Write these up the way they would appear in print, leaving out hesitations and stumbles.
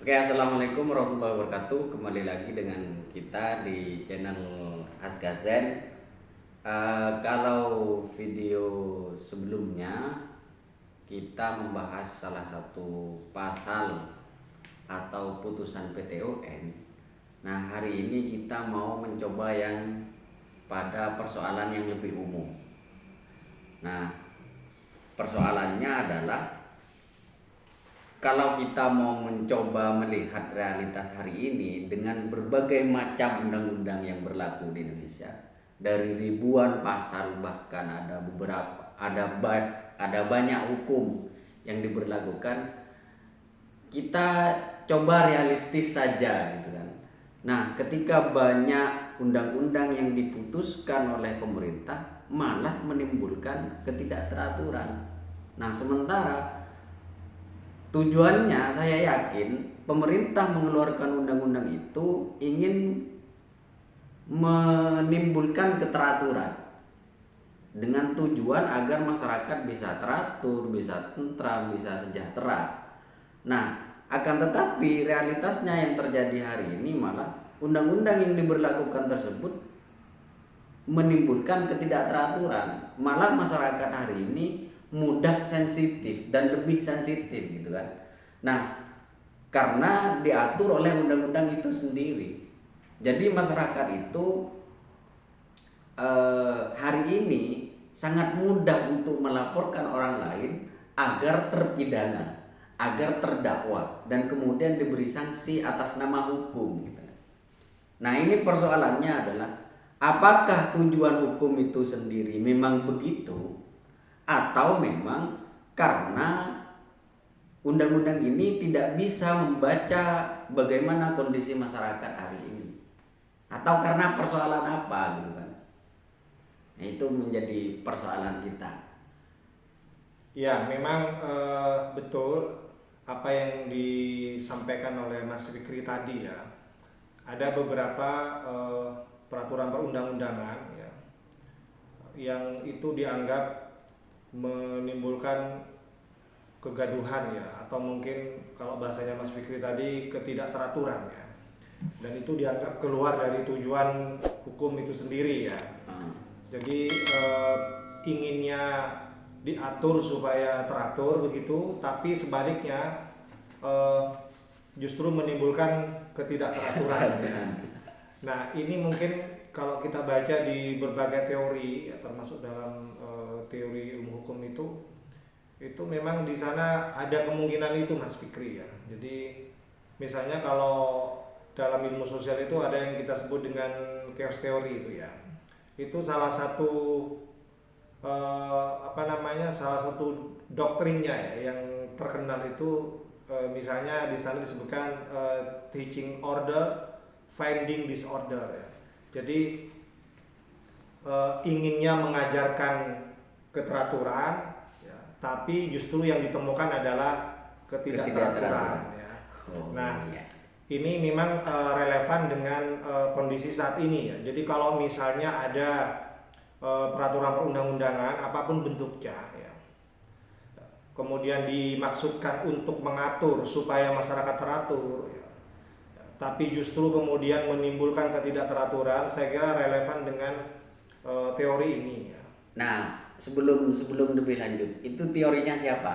Oke, assalamualaikum warahmatullahi wabarakatuh. Kembali lagi dengan kita di channel Asgazen. Kalau video sebelumnya kita membahas salah satu pasal atau putusan PT UN. Nah, hari ini kita mau mencoba yang pada persoalan yang lebih umum. Nah, persoalannya adalah kalau kita mau mencoba melihat realitas hari ini dengan berbagai macam undang-undang yang berlaku di Indonesia, dari ribuan pasal, bahkan ada banyak hukum yang diberlakukan, kita coba realistis saja gitu kan. Nah, ketika banyak undang-undang yang diputuskan oleh pemerintah malah menimbulkan ketidakteraturan. Nah, sementara tujuannya saya yakin pemerintah mengeluarkan undang-undang itu ingin menimbulkan keteraturan dengan tujuan agar masyarakat bisa teratur, bisa tentram, bisa sejahtera. Nah, akan tetapi realitasnya yang terjadi hari ini malah undang-undang yang diberlakukan tersebut menimbulkan ketidakteraturan. Malah masyarakat hari ini mudah sensitif dan lebih sensitif gitu kan. Nah, karena diatur oleh undang-undang itu sendiri. Jadi masyarakat itu hari ini sangat mudah untuk melaporkan orang lain agar terpidana, agar terdakwa, dan kemudian diberi sanksi atas nama hukum gitu. Nah, ini persoalannya adalah apakah tujuan hukum itu sendiri memang begitu, atau memang karena undang-undang ini tidak bisa membaca bagaimana kondisi masyarakat hari ini, atau karena persoalan apa gitu kan. Nah, itu menjadi persoalan kita. Ya, memang betul apa yang disampaikan oleh Mas Fikri tadi ya. Ada beberapa peraturan perundang-undangan ya, yang itu dianggap menimbulkan kegaduhan ya, atau mungkin kalau bahasanya Mas Fikri tadi ketidakteraturan ya, dan itu dianggap keluar dari tujuan hukum itu sendiri ya. Jadi inginnya diatur supaya teratur begitu, tapi sebaliknya justru menimbulkan ketidakteraturan ya. Nah, ini mungkin kalau kita baca di berbagai teori ya, termasuk dalam teori ilmu hukum itu memang di sana ada kemungkinan itu Mas Fikri ya. Jadi misalnya kalau dalam ilmu sosial itu ada yang kita sebut dengan chaos theory itu ya. Itu salah satu salah satu doktrinnya ya yang terkenal itu, misalnya di sana disebutkan teaching order, finding disorder ya. Jadi inginnya mengajarkan keteraturan ya, tapi justru yang ditemukan adalah ketidakteraturan ya. Nah, ini memang relevan dengan kondisi saat ini ya. Jadi kalau misalnya ada peraturan perundang-undangan apapun bentuknya ya, kemudian dimaksudkan untuk mengatur supaya masyarakat teratur ya, tapi justru kemudian menimbulkan ketidakteraturan, saya kira relevan dengan teori ini ya. Nah, sebelum lebih lanjut, itu teorinya siapa?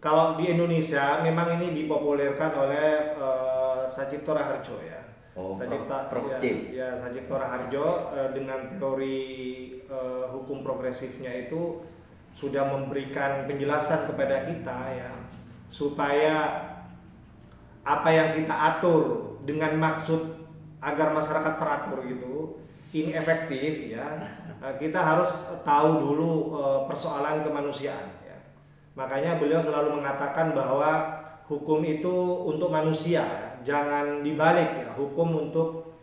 Kalau di Indonesia memang ini dipopulerkan oleh Sacipto Raharjo ya. Prof. Ya, Sacipto Raharjo dengan teori hukum progresifnya itu sudah memberikan penjelasan kepada kita ya, supaya apa yang kita atur dengan maksud agar masyarakat teratur gitu ini efektif ya, kita harus tahu dulu persoalan kemanusiaan ya. Makanya beliau selalu mengatakan bahwa hukum itu untuk manusia ya. Jangan dibalik ya, hukum untuk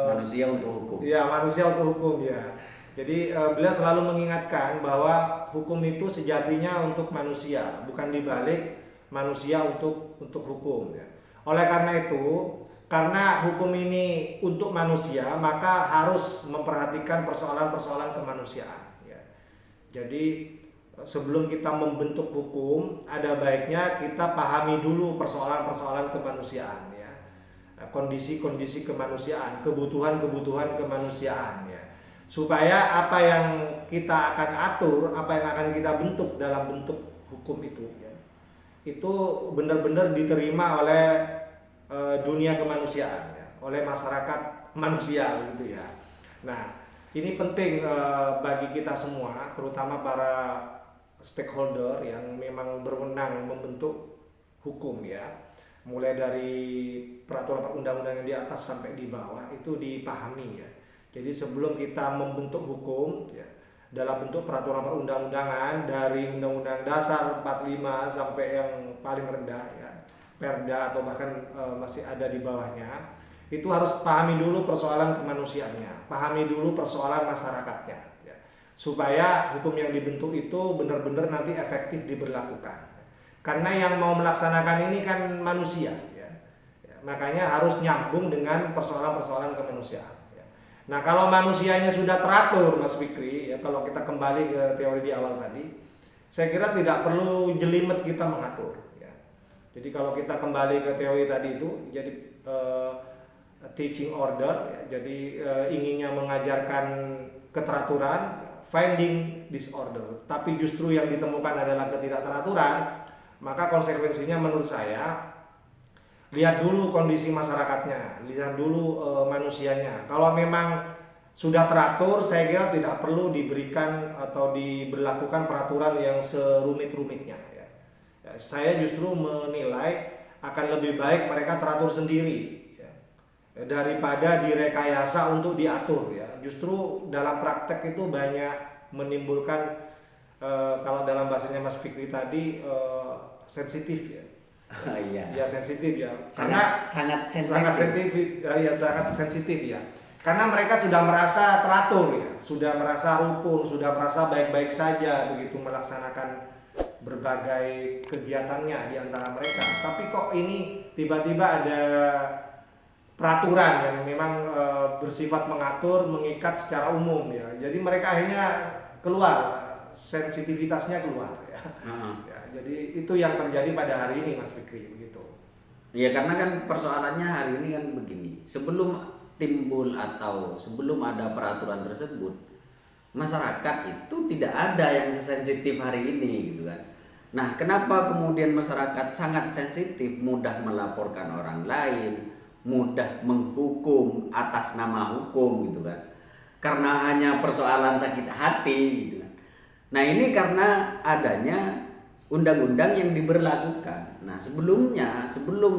manusia untuk hukum. Ya, manusia untuk hukum ya. Jadi beliau selalu mengingatkan bahwa hukum itu sejatinya untuk manusia, bukan dibalik manusia untuk hukum ya. Oleh karena itu, karena hukum ini untuk manusia, maka harus memperhatikan persoalan-persoalan kemanusiaan ya. Jadi sebelum kita membentuk hukum, ada baiknya kita pahami dulu persoalan-persoalan kemanusiaan ya. Kondisi-kondisi kemanusiaan, kebutuhan-kebutuhan kemanusiaan ya. Supaya apa yang kita akan atur, apa yang akan kita bentuk dalam bentuk hukum itu ya, itu benar-benar diterima oleh dunia kemanusiaan ya, oleh masyarakat manusia gitu ya. Nah, ini penting bagi kita semua, terutama para stakeholder yang memang berwenang membentuk hukum ya, mulai dari peraturan perundang-undangan di atas sampai di bawah itu dipahami ya. Jadi sebelum kita membentuk hukum ya, dalam bentuk peraturan perundang-undangan dari Undang-Undang Dasar 45 sampai yang paling rendah ya, Perda atau bahkan masih ada di bawahnya, itu harus pahami dulu persoalan kemanusiaannya, pahami dulu persoalan masyarakatnya ya, supaya hukum yang dibentuk itu benar-benar nanti efektif diberlakukan. Karena yang mau melaksanakan ini kan manusia ya. Makanya harus nyambung dengan persoalan-persoalan kemanusiaan. Nah, kalau manusianya sudah teratur, Mas Fikri, ya kalau kita kembali ke teori di awal tadi, saya kira tidak perlu jelimet kita mengatur. Ya. Jadi kalau kita kembali ke teori tadi itu, jadi teaching order, ya, jadi inginnya mengajarkan keteraturan, finding disorder, tapi justru yang ditemukan adalah ketidakteraturan, maka konsekuensinya menurut saya, lihat dulu kondisi masyarakatnya, lihat dulu manusianya. Kalau memang sudah teratur, saya kira tidak perlu diberikan atau diberlakukan peraturan yang serumit-rumitnya. Ya. Ya, saya justru menilai akan lebih baik mereka teratur sendiri ya, daripada direkayasa untuk diatur. Ya. Justru dalam praktek itu banyak menimbulkan kalau dalam bahasanya Mas Fikri tadi sensitif ya. Iya. Ya sensitif ya. Sangat sensitif. Sangat sensitif ya. Karena mereka sudah merasa teratur ya, sudah merasa rukun, sudah merasa baik-baik saja begitu melaksanakan berbagai kegiatannya di antara mereka. Tapi kok ini tiba-tiba ada peraturan yang memang bersifat mengatur, mengikat secara umum ya. Jadi mereka akhirnya keluar, sensitivitasnya keluar ya. Ya, jadi itu yang terjadi pada hari ini Mas Fikri begitu. Ya karena kan persoalannya hari ini kan begini. Sebelum timbul atau sebelum ada peraturan tersebut, masyarakat itu tidak ada yang sesensitif hari ini gitu kan. Nah, kenapa kemudian masyarakat sangat sensitif, mudah melaporkan orang lain, mudah menghukum atas nama hukum gitu kan. Karena hanya persoalan sakit hati gitu kan. Nah, ini karena adanya undang-undang yang diberlakukan. Nah, sebelum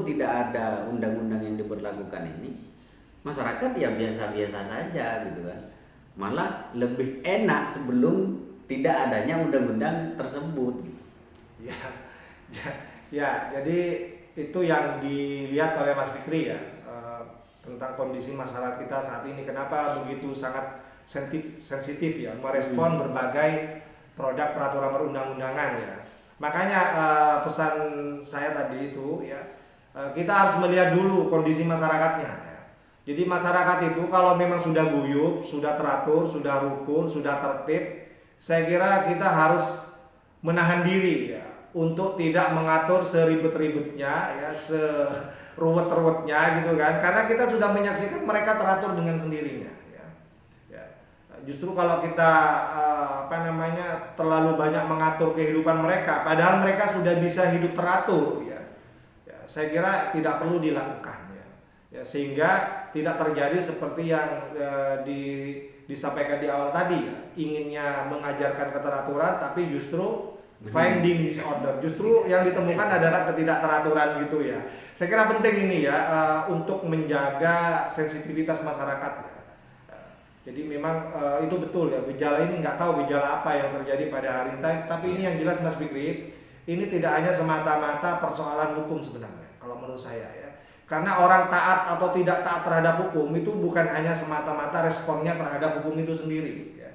tidak ada undang-undang yang diberlakukan ini, masyarakat ya biasa-biasa saja gitu kan. Malah lebih enak sebelum tidak adanya undang-undang tersebut gitu. Ya, jadi itu yang dilihat oleh Mas Fikri ya, tentang kondisi masyarakat kita saat ini. Kenapa begitu sangat sensitif ya merespon berbagai produk peraturan perundang-undangan ya. Makanya pesan saya tadi itu ya, kita harus melihat dulu kondisi masyarakatnya ya. Jadi masyarakat itu kalau memang sudah guyup, sudah teratur, sudah rukun, sudah tertib, saya kira kita harus menahan diri ya untuk tidak mengatur seribet-ribetnya ya, seruwet-ruwetnya gitu kan. Karena kita sudah menyaksikan mereka teratur dengan sendirinya ya. Ya. Justru kalau kita terlalu banyak mengatur kehidupan mereka, padahal mereka sudah bisa hidup teratur ya, saya kira tidak perlu dilakukan ya, sehingga tidak terjadi seperti yang disampaikan di awal tadi ya, inginnya mengajarkan keteraturan tapi justru finding disorder, justru yang ditemukan adalah ketidakteraturan gitu ya. Saya kira penting ini ya untuk menjaga sensitivitas masyarakat ya. Jadi memang itu betul ya, gejala ini nggak tahu gejala apa yang terjadi pada hari ini, tapi ini yang jelas Mas Fikri, ini tidak hanya semata-mata persoalan hukum sebenarnya kalau menurut saya ya. Karena orang taat atau tidak taat terhadap hukum itu bukan hanya semata-mata responnya terhadap hukum itu sendiri ya.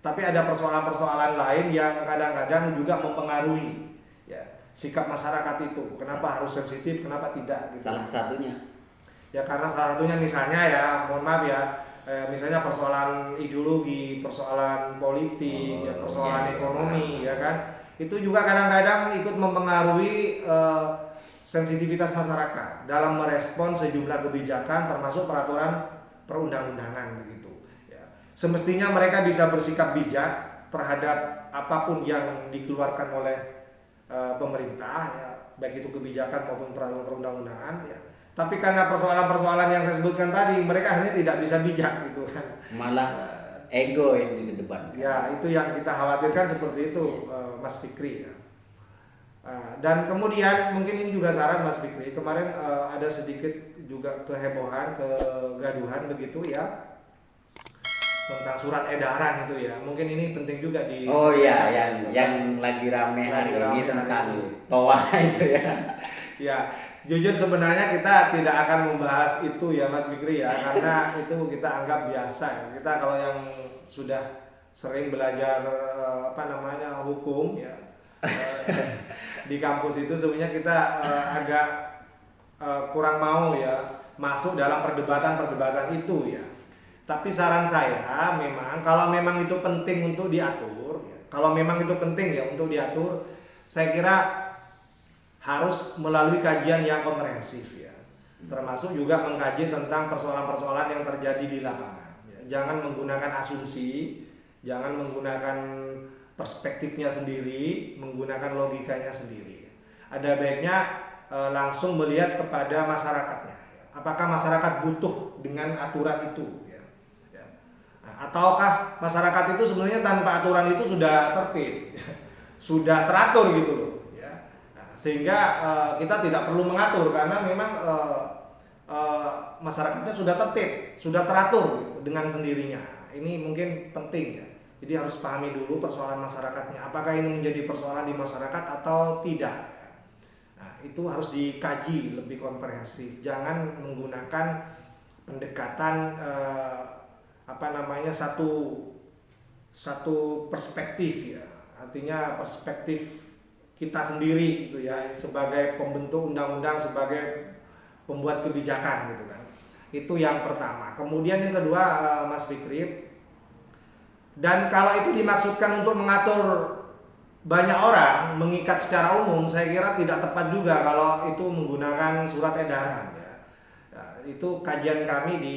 Tapi ada persoalan-persoalan lain yang kadang-kadang juga mempengaruhi ya sikap masyarakat itu. Kenapa harus sensitif, kenapa tidak gitu. Salah satunya ya karena salah satunya misalnya ya, mohon maaf ya, misalnya persoalan ideologi, persoalan politik, ya, persoalan ekonomi, ya kan. itu juga kadang-kadang ikut mempengaruhi sensitivitas masyarakat dalam merespon sejumlah kebijakan termasuk peraturan perundang-undangan begitu. Ya. Semestinya mereka bisa bersikap bijak terhadap apapun yang dikeluarkan oleh pemerintah, ya, baik itu kebijakan maupun peraturan perundang-undangan. Ya. Tapi karena persoalan-persoalan yang saya sebutkan tadi, mereka akhirnya tidak bisa bijak gitu kan. Malah ego yang dikedepankan. Ya, itu yang kita khawatirkan seperti itu, Mas Fikri. Ya. Dan kemudian mungkin ini juga saran Mas Fikri, kemarin ada sedikit juga kehebohan, kegaduhan begitu ya tentang surat edaran itu ya. Mungkin ini penting juga di. Oh iya, yang lagi rame hari ini tentang TOA itu ya. Ya, jujur sebenarnya kita tidak akan membahas itu ya Mas Fikri ya, karena itu kita anggap biasa ya. Kita kalau yang sudah sering belajar hukum ya di kampus itu sebenarnya kita agak kurang mau ya masuk dalam perdebatan itu ya. Tapi saran saya memang kalau memang itu penting untuk diatur, ya, kalau memang itu penting ya untuk diatur, saya kira harus melalui kajian yang komprehensif ya, termasuk juga mengkaji tentang persoalan-persoalan yang terjadi di lapangan. Ya. Jangan menggunakan asumsi, jangan menggunakan perspektifnya sendiri, menggunakan logikanya sendiri. Ada baiknya langsung melihat kepada masyarakatnya. Apakah masyarakat butuh dengan aturan itu? Ataukah masyarakat itu sebenarnya tanpa aturan itu sudah tertib, sudah teratur gitu loh, ya. Sehingga kita tidak perlu mengatur karena memang masyarakatnya sudah tertib, sudah teratur gitu, dengan sendirinya. Ini mungkin penting ya. Jadi harus pahami dulu persoalan masyarakatnya. Apakah ini menjadi persoalan di masyarakat atau tidak? Nah, itu harus dikaji lebih komprehensif. Jangan menggunakan pendekatan satu perspektif ya, artinya perspektif kita sendiri gitu ya, sebagai pembentuk undang-undang, sebagai pembuat kebijakan gitu kan. Itu yang pertama. Kemudian yang kedua, Mas Fikri, dan kalau itu dimaksudkan untuk mengatur banyak orang, mengikat secara umum, saya kira tidak tepat juga kalau itu menggunakan surat edaran ya. Itu kajian kami di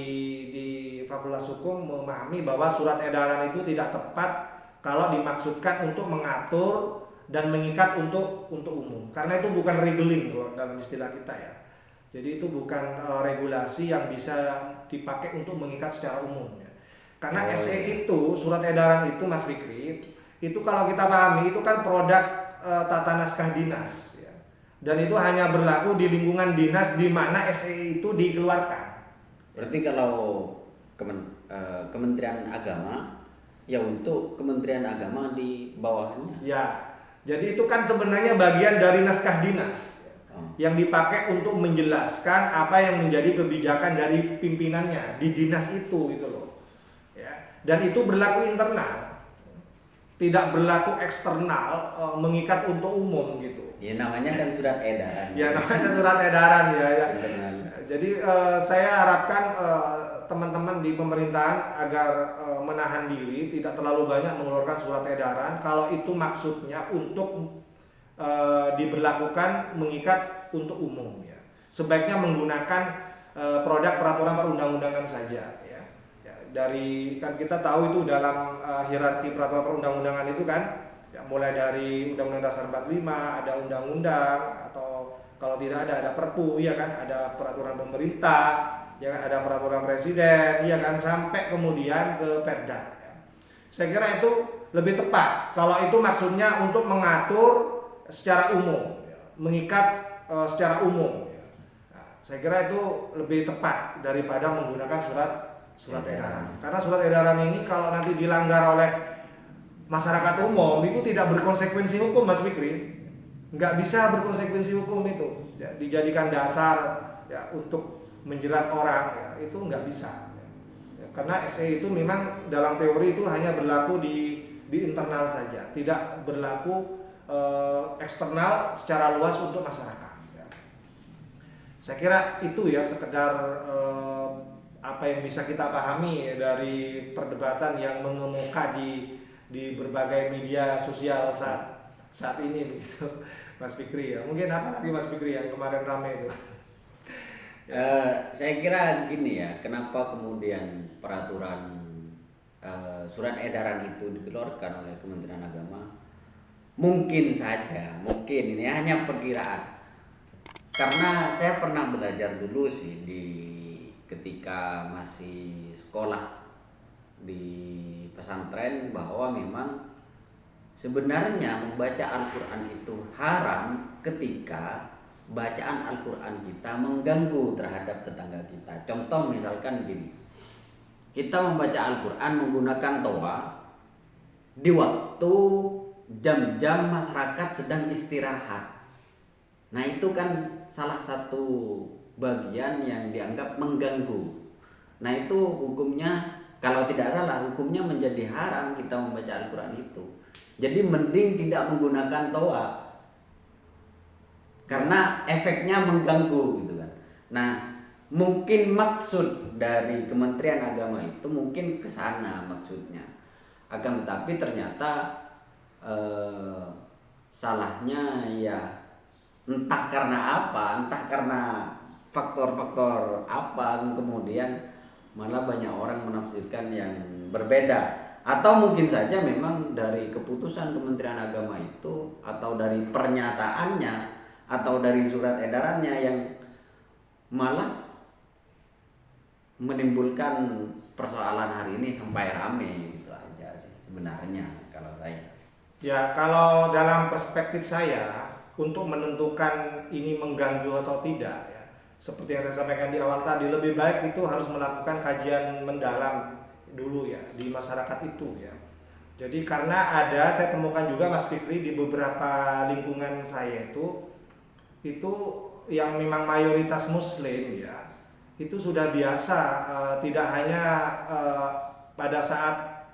Fakultas Hukum memahami bahwa surat edaran itu tidak tepat kalau dimaksudkan untuk mengatur dan mengikat untuk umum, karena itu bukan regeling dalam istilah kita ya. Jadi itu bukan regulasi yang bisa dipakai untuk mengikat secara umum ya. Karena SE itu, surat edaran itu Mas Fikri, itu kalau kita pahami itu kan produk tata naskah dinas ya. Dan itu hanya berlaku di lingkungan dinas di mana SE itu dikeluarkan. Berarti kalau Kementerian Agama ya untuk Kementerian Agama di bawahnya. Ya, jadi itu kan sebenarnya bagian dari naskah dinas yang dipakai untuk menjelaskan apa yang menjadi kebijakan dari pimpinannya di dinas itu gitu loh. Ya, dan itu berlaku internal, tidak berlaku eksternal, mengikat untuk umum gitu. Ya namanya kan surat edaran. Ya namanya surat edaran ya. Internal. Jadi saya harapkan teman-teman di pemerintahan agar menahan diri, tidak terlalu banyak mengeluarkan surat edaran kalau itu maksudnya untuk diberlakukan mengikat untuk umum ya. Sebaiknya menggunakan produk peraturan perundang-undangan saja ya. Ya, dari kan kita tahu itu dalam hierarki peraturan perundang-undangan itu kan ya, mulai dari Undang-Undang Dasar 45, ada undang-undang, atau kalau tidak ada perpu ya kan, ada peraturan pemerintah ya kan, ada peraturan presiden ya kan, sampai kemudian ke Perda ya. Saya kira itu lebih tepat kalau itu maksudnya untuk mengatur secara umum ya, mengikat secara umum ya. Nah, saya kira itu lebih tepat daripada menggunakan surat edaran. Karena surat edaran ini kalau nanti dilanggar oleh masyarakat umum itu tidak berkonsekuensi hukum Mas Fikri, nggak bisa berkonsekuensi hukum itu ya, dijadikan dasar ya untuk menjerat orang ya, itu nggak bisa ya, karena SE itu memang dalam teori itu hanya berlaku di internal saja, tidak berlaku eksternal secara luas untuk masyarakat ya. Saya kira itu ya sekedar apa yang bisa kita pahami dari perdebatan yang mengemuka di berbagai media sosial saat saat ini begitu, Mas Fikri ya. Mungkin apa lagi Mas Fikri yang kemarin ramai itu? Saya kira gini ya, kenapa kemudian peraturan surat edaran itu dikeluarkan oleh Kementerian Agama? Mungkin saja, mungkin ini hanya perkiraan. Karena saya pernah belajar dulu sih ketika masih sekolah di pesantren bahwa memang sebenarnya membaca Al-Quran itu haram ketika bacaan Al-Quran kita mengganggu terhadap tetangga kita. Contoh misalkan gini, kita membaca Al-Quran menggunakan toa di waktu jam-jam masyarakat sedang istirahat. Nah itu kan salah satu bagian yang dianggap mengganggu. Nah itu hukumnya, kalau tidak salah, hukumnya menjadi haram kita membaca Al-Quran itu. Jadi mending tidak menggunakan toa, karena efeknya mengganggu gitu kan. Nah, mungkin maksud dari Kementerian Agama itu mungkin ke sana maksudnya. Akan tetapi ternyata salahnya ya entah karena apa, entah karena faktor-faktor apa, kemudian malah banyak orang menafsirkan yang berbeda. Atau mungkin saja memang dari keputusan Kementerian Agama itu, atau dari pernyataannya, atau dari surat edarannya yang malah menimbulkan persoalan hari ini sampai rame, gitu aja sih sebenarnya kalau saya. Ya, kalau dalam perspektif saya untuk menentukan ini mengganggu atau tidak ya, seperti yang saya sampaikan di awal tadi, lebih baik itu harus melakukan kajian mendalam dulu ya di masyarakat itu ya. Jadi karena saya temukan juga Mas Fikri di beberapa lingkungan saya itu yang memang mayoritas Muslim ya, itu sudah biasa tidak hanya pada saat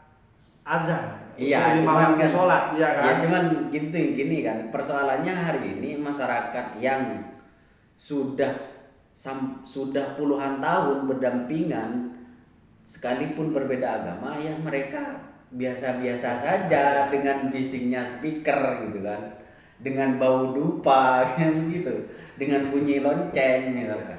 azan, Iya, lima cuman waktu kan, sholat, ya kan? ya cuman gini kan, persoalannya hari ini masyarakat yang sudah puluhan tahun berdampingan, sekalipun berbeda agama, ya mereka biasa-biasa saja dengan bisingnya speaker gitu kan, dengan bau dupa gitu, dengan bunyi lonceng misalkan.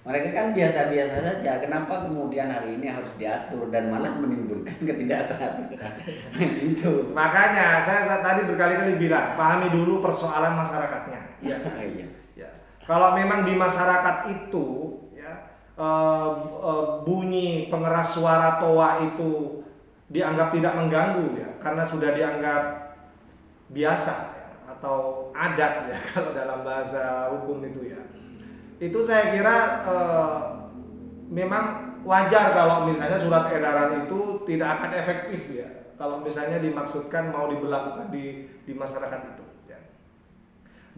Mereka kan biasa-biasa saja. Kenapa kemudian hari ini harus diatur dan malah menimbulkan ketidakteraturan? Gitu. Makanya saya tadi berkali-kali bilang, pahami dulu persoalan masyarakatnya. Iya. Iya. Ya. Kalau memang di masyarakat itu ya, bunyi pengeras suara toa itu dianggap tidak mengganggu ya, karena sudah dianggap biasa ya, atau adat ya kalau dalam bahasa hukum itu ya. Itu saya kira memang wajar kalau misalnya surat edaran itu tidak akan efektif ya, kalau misalnya dimaksudkan mau diberlakukan di masyarakat itu ya.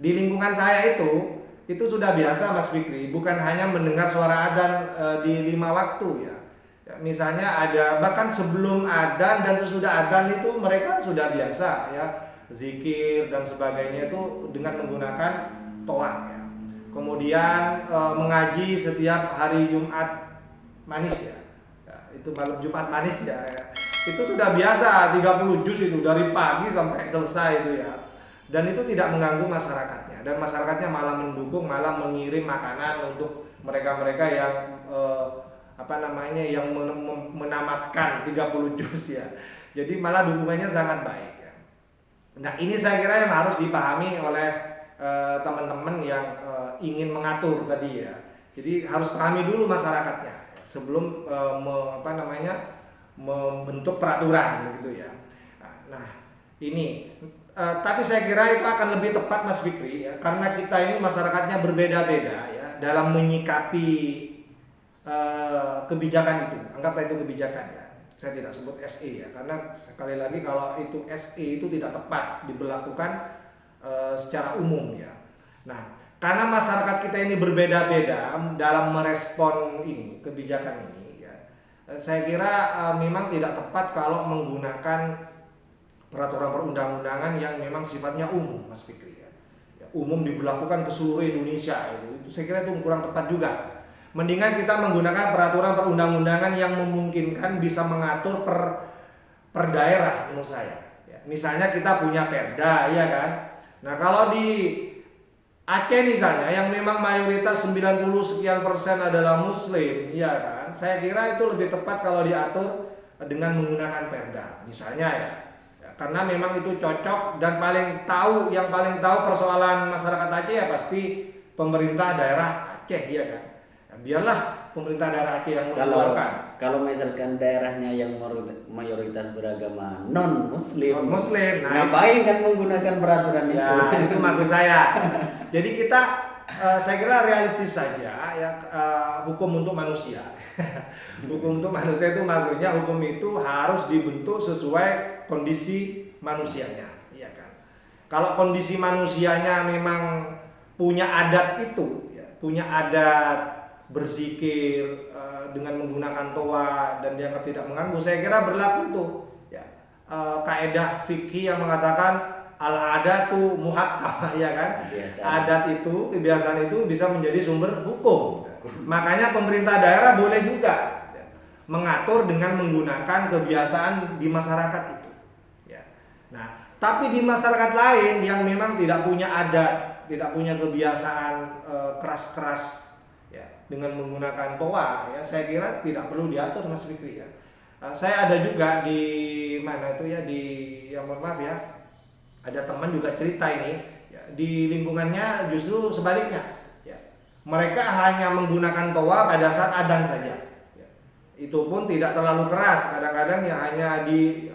Di lingkungan saya itu sudah biasa Mas Fikri, bukan hanya mendengar suara adzan di 5 waktu ya. Ya, misalnya ada bahkan sebelum adzan dan sesudah adzan itu mereka sudah biasa ya, zikir dan sebagainya itu dengan menggunakan toa ya. Kemudian mengaji setiap hari Jumat manis ya. Ya, itu malam Jumat manis ya. Itu sudah biasa 30 juz itu dari pagi sampai selesai itu ya. Dan itu tidak mengganggu masyarakatnya, dan masyarakatnya malah mendukung, malah mengirim makanan untuk mereka-mereka yang yang menamatkan 30 juz ya. Jadi malah dukungannya sangat baik ya. Nah, ini saya kira yang harus dipahami oleh teman-teman yang ingin mengatur tadi ya. Jadi harus pahami dulu masyarakatnya sebelum membentuk peraturan begitu ya. Nah, ini tapi saya kira itu akan lebih tepat Mas Fikri ya, karena kita ini masyarakatnya berbeda-beda ya dalam menyikapi kebijakan itu. Anggaplah itu kebijakan ya. Saya tidak sebut SE ya, karena sekali lagi kalau itu SE itu tidak tepat diberlakukan secara umum ya. Nah, karena masyarakat kita ini berbeda-beda dalam merespon ini kebijakan ini ya, saya kira memang tidak tepat kalau menggunakan peraturan perundang-undangan yang memang sifatnya umum Mas Fikri ya. Ya, umum diberlakukan ke seluruh Indonesia itu saya kira itu kurang tepat juga. Mendingan kita menggunakan peraturan perundang-undangan yang memungkinkan bisa mengatur per daerah menurut saya. Ya, misalnya kita punya perda, ya kan. Nah kalau di Aceh misalnya yang memang mayoritas 90 sekian persen adalah muslim, ya kan. Saya kira itu lebih tepat kalau diatur dengan menggunakan perda, misalnya ya. Ya, karena memang itu cocok dan yang paling tahu persoalan masyarakat Aceh ya pasti pemerintah daerah Aceh, ya kan. Ya, biarlah pemerintah daerah Aceh yang mengeluarkan. Kalau misalkan daerahnya yang mayoritas beragama non muslim, Nah, ngapain kan menggunakan peraturan itu? Ya, itu maksud saya. Jadi kita saya kira realistis saja ya, hukum untuk manusia. Hukum untuk manusia itu maksudnya hukum itu harus dibentuk sesuai kondisi manusianya, ya kan. Kalau kondisi manusianya memang punya adat itu, ya, punya adat berzikir dengan menggunakan toa dan dianggap tidak mengganggu, saya kira berlaku itu ya, kaidah fikih yang mengatakan al-adatu muhakkam, ya kan. Adat itu, kebiasaan itu bisa menjadi sumber hukum. Makanya pemerintah daerah boleh juga ya, mengatur dengan menggunakan kebiasaan di masyarakat itu ya. Nah tapi di masyarakat lain yang memang tidak punya adat, tidak punya kebiasaan keras-keras dengan menggunakan toa ya, saya kira tidak perlu diatur, Mas Fikri ya. Saya ada juga di mana itu ya, di yang mohon maaf ya, ada teman juga cerita ini ya, di lingkungannya justru sebaliknya ya. Mereka hanya menggunakan toa pada saat adzan saja ya. Itu pun tidak terlalu keras, kadang-kadang ya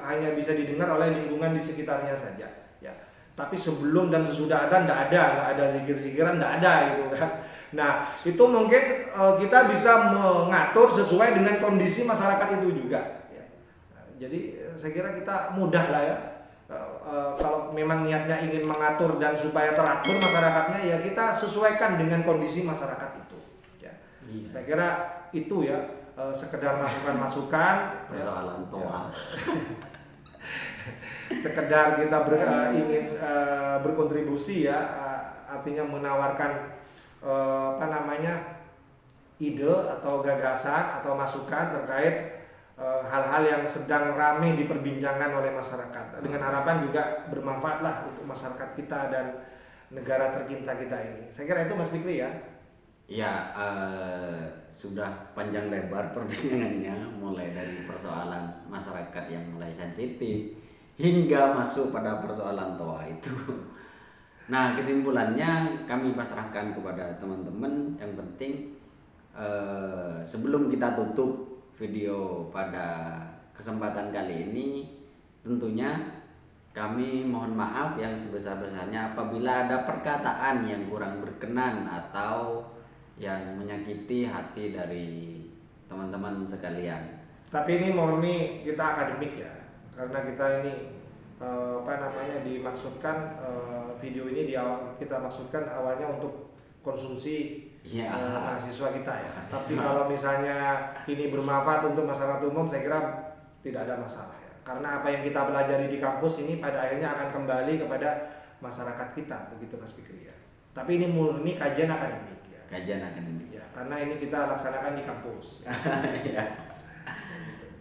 hanya bisa didengar oleh lingkungan di sekitarnya saja ya. Tapi sebelum dan sesudah adzan nggak ada zikir-zikiran, nggak ada gitu kan. Nah itu mungkin kita bisa mengatur sesuai dengan kondisi masyarakat itu juga ya. Nah, jadi saya kira kita mudah lah ya, kalau memang niatnya ingin mengatur dan supaya teratur masyarakatnya ya kita sesuaikan dengan kondisi masyarakat itu ya. Saya kira itu ya, sekedar masukan-masukan persoalan toa ya. Sekedar kita ingin berkontribusi ya, artinya menawarkan ide atau gagasan atau masukan terkait hal-hal yang sedang ramai diperbincangkan oleh masyarakat, dengan harapan juga bermanfaatlah untuk masyarakat kita dan negara tercinta kita ini. Saya kira itu Mas Fikri ya. Ya, sudah panjang lebar perbincangannya, mulai dari persoalan masyarakat yang mulai sensitif hingga masuk pada persoalan toa itu. Nah, kesimpulannya kami pasrahkan kepada teman-teman. Yang penting sebelum kita tutup video pada kesempatan kali ini, tentunya kami mohon maaf yang sebesar-besarnya apabila ada perkataan yang kurang berkenan atau yang menyakiti hati dari teman-teman sekalian. Tapi ini murni kita akademik ya, karena kita ini dimaksudkan video ini kita maksudkan awalnya untuk konsumsi mahasiswa kita ya. Tapi kalau misalnya ini bermanfaat untuk masyarakat umum, saya kira tidak ada masalah ya. Karena apa yang kita pelajari di kampus ini pada akhirnya akan kembali kepada masyarakat kita, begitu Mas Fikri ya. Tapi ini murni kajian akademik ya. Kajian akademik ya, karena ini kita laksanakan di kampus. Ya.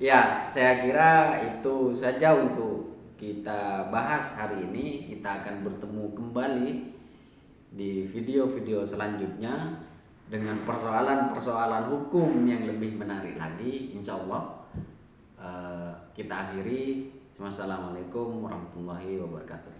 Ya, saya kira itu saja untuk kita bahas hari ini. Kita akan bertemu kembali di video-video selanjutnya dengan persoalan-persoalan hukum yang lebih menarik lagi, insya Allah. Kita akhiri. Wassalamualaikum warahmatullahi wabarakatuh.